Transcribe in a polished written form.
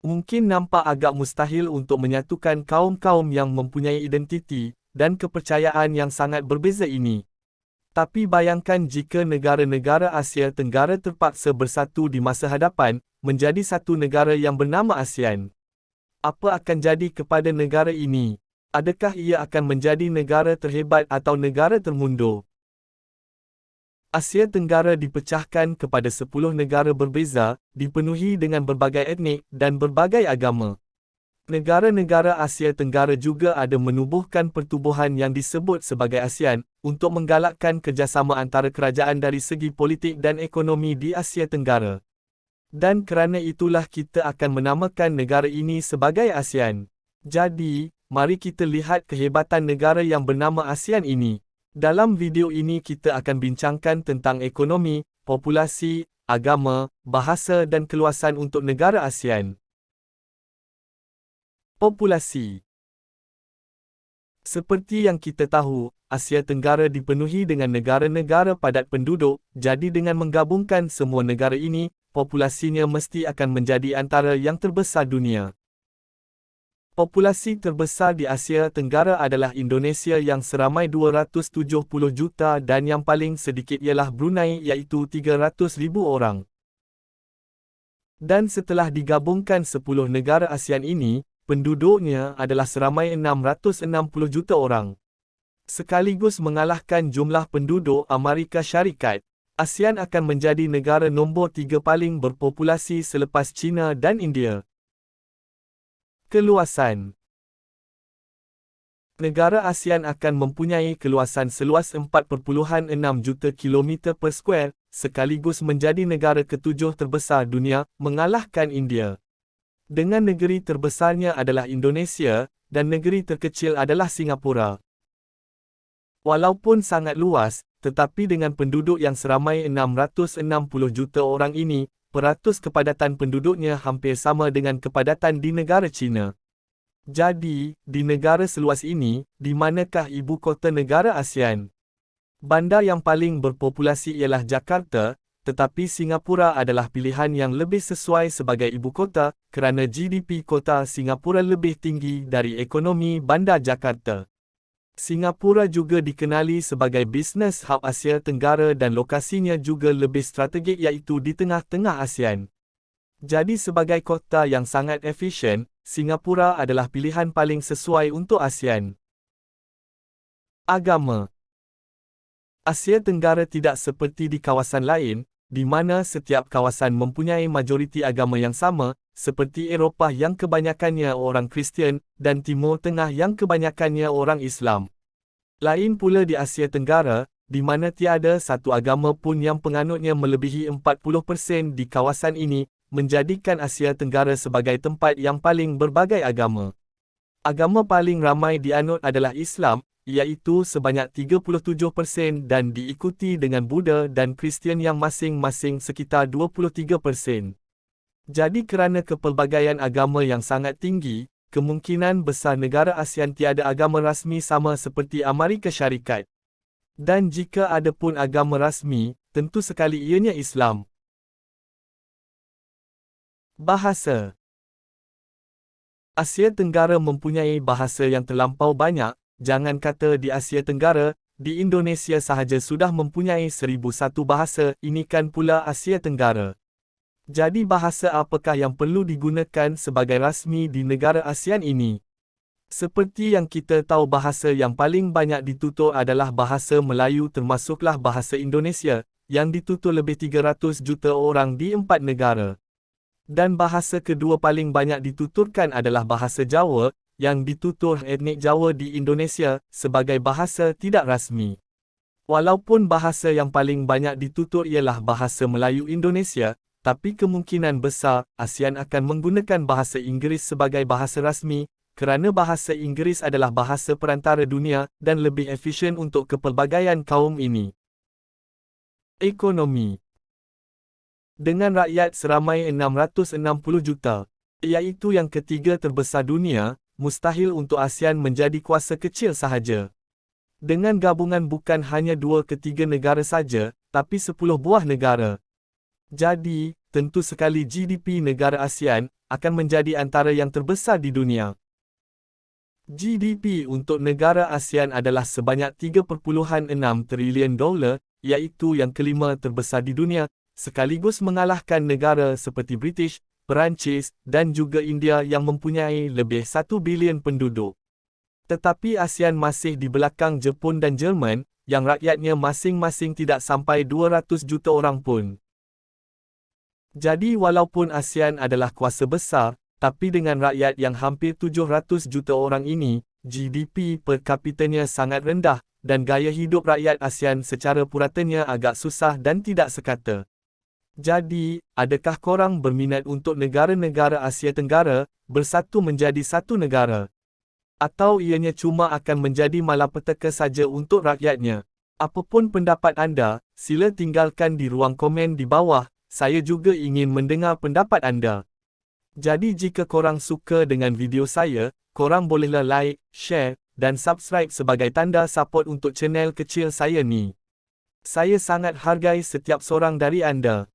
Mungkin nampak agak mustahil untuk menyatukan kaum-kaum yang mempunyai identiti dan kepercayaan yang sangat berbeza ini. Tapi bayangkan jika negara-negara Asia Tenggara terpaksa bersatu di masa hadapan, menjadi satu negara yang bernama ASEAN. Apa akan jadi kepada negara ini? Adakah ia akan menjadi negara terhebat atau negara termundur? Asia Tenggara dipecahkan kepada 10 negara berbeza, dipenuhi dengan berbagai etnik dan berbagai agama. Negara-negara Asia Tenggara juga ada menubuhkan pertubuhan yang disebut sebagai ASEAN, untuk menggalakkan kerjasama antara kerajaan dari segi politik dan ekonomi di Asia Tenggara. Dan kerana itulah kita akan menamakan negara ini sebagai ASEAN. Jadi, mari kita lihat kehebatan negara yang bernama ASEAN ini. Dalam video ini kita akan bincangkan tentang ekonomi, populasi, agama, bahasa dan keluasan untuk negara ASEAN. Populasi. Seperti yang kita tahu, Asia Tenggara dipenuhi dengan negara-negara padat penduduk, jadi dengan menggabungkan semua negara ini, populasinya mesti akan menjadi antara yang terbesar dunia. Populasi terbesar di Asia Tenggara adalah Indonesia yang seramai 270 juta dan yang paling sedikit ialah Brunei iaitu 300,000 orang. Dan setelah digabungkan 10 negara ASEAN ini, penduduknya adalah seramai 660 juta orang. Sekaligus mengalahkan jumlah penduduk Amerika Syarikat, ASEAN akan menjadi negara nombor 3 paling berpopulasi selepas China dan India. Keluasan. Negara ASEAN akan mempunyai keluasan seluas 4.6 juta kilometer perskuar, sekaligus menjadi negara ketujuh terbesar dunia, mengalahkan India. Dengan negeri terbesarnya adalah Indonesia, dan negeri terkecil adalah Singapura. Walaupun sangat luas, tetapi dengan penduduk yang seramai 660 juta orang ini, peratus kepadatan penduduknya hampir sama dengan kepadatan di negara China. Jadi, di negara seluas ini, di manakah ibu kota negara ASEAN? Bandar yang paling berpopulasi ialah Jakarta, tetapi Singapura adalah pilihan yang lebih sesuai sebagai ibu kota, kerana GDP kota Singapura lebih tinggi dari ekonomi bandar Jakarta. Singapura juga dikenali sebagai Business Hub Asia Tenggara dan lokasinya juga lebih strategik iaitu di tengah-tengah ASEAN. Jadi sebagai kota yang sangat efisien, Singapura adalah pilihan paling sesuai untuk ASEAN. Agama. Asia Tenggara tidak seperti di kawasan lain, di mana setiap kawasan mempunyai majoriti agama yang sama, seperti Eropah yang kebanyakannya orang Kristian, dan Timur Tengah yang kebanyakannya orang Islam. Lain pula di Asia Tenggara, di mana tiada satu agama pun yang penganutnya melebihi 40% di kawasan ini, menjadikan Asia Tenggara sebagai tempat yang paling berbagai agama. Agama paling ramai dianut adalah Islam, iaitu sebanyak 37% dan diikuti dengan Buddha dan Kristian yang masing-masing sekitar 23%. Jadi kerana kepelbagaian agama yang sangat tinggi, kemungkinan besar negara ASEAN tiada agama rasmi sama seperti Amerika Syarikat. Dan jika ada pun agama rasmi, tentu sekali ianya Islam. Bahasa. Asia Tenggara mempunyai bahasa yang terlampau banyak, jangan kata di Asia Tenggara, di Indonesia sahaja sudah mempunyai 1001 bahasa, ini kan pula Asia Tenggara. Jadi bahasa apakah yang perlu digunakan sebagai rasmi di negara ASEAN ini? Seperti yang kita tahu bahasa yang paling banyak ditutur adalah bahasa Melayu termasuklah bahasa Indonesia, yang ditutur lebih 300 juta orang di 4 negara. Dan bahasa kedua paling banyak dituturkan adalah bahasa Jawa, yang ditutur etnik Jawa di Indonesia, sebagai bahasa tidak rasmi. Walaupun bahasa yang paling banyak ditutur ialah bahasa Melayu Indonesia, tapi kemungkinan besar, ASEAN akan menggunakan bahasa Inggeris sebagai bahasa rasmi, kerana bahasa Inggeris adalah bahasa perantara dunia, dan lebih efisien untuk kepelbagaian kaum ini. Ekonomi. Dengan rakyat seramai 660 juta, iaitu yang ketiga terbesar dunia, mustahil untuk ASEAN menjadi kuasa kecil sahaja. Dengan gabungan bukan hanya 2 ke 3 negara saja, tapi 10 buah negara. Jadi, tentu sekali GDP negara ASEAN akan menjadi antara yang terbesar di dunia. GDP untuk negara ASEAN adalah sebanyak 3.6 trilion dolar, iaitu yang kelima terbesar di dunia, sekaligus mengalahkan negara seperti British, Perancis dan juga India yang mempunyai lebih 1 bilion penduduk. Tetapi ASEAN masih di belakang Jepun dan Jerman, yang rakyatnya masing-masing tidak sampai 200 juta orang pun. Jadi walaupun ASEAN adalah kuasa besar, tapi dengan rakyat yang hampir 700 juta orang ini, GDP per kapitanya sangat rendah, dan gaya hidup rakyat ASEAN secara puratanya agak susah dan tidak sekata. Jadi, adakah korang berminat untuk negara-negara Asia Tenggara bersatu menjadi satu negara? Atau ianya cuma akan menjadi malapetaka saja untuk rakyatnya? Apapun pendapat anda, sila tinggalkan di ruang komen di bawah. Saya juga ingin mendengar pendapat anda. Jadi jika korang suka dengan video saya, korang bolehlah like, share, dan subscribe sebagai tanda support untuk channel kecil saya ni. Saya sangat hargai setiap seorang dari anda.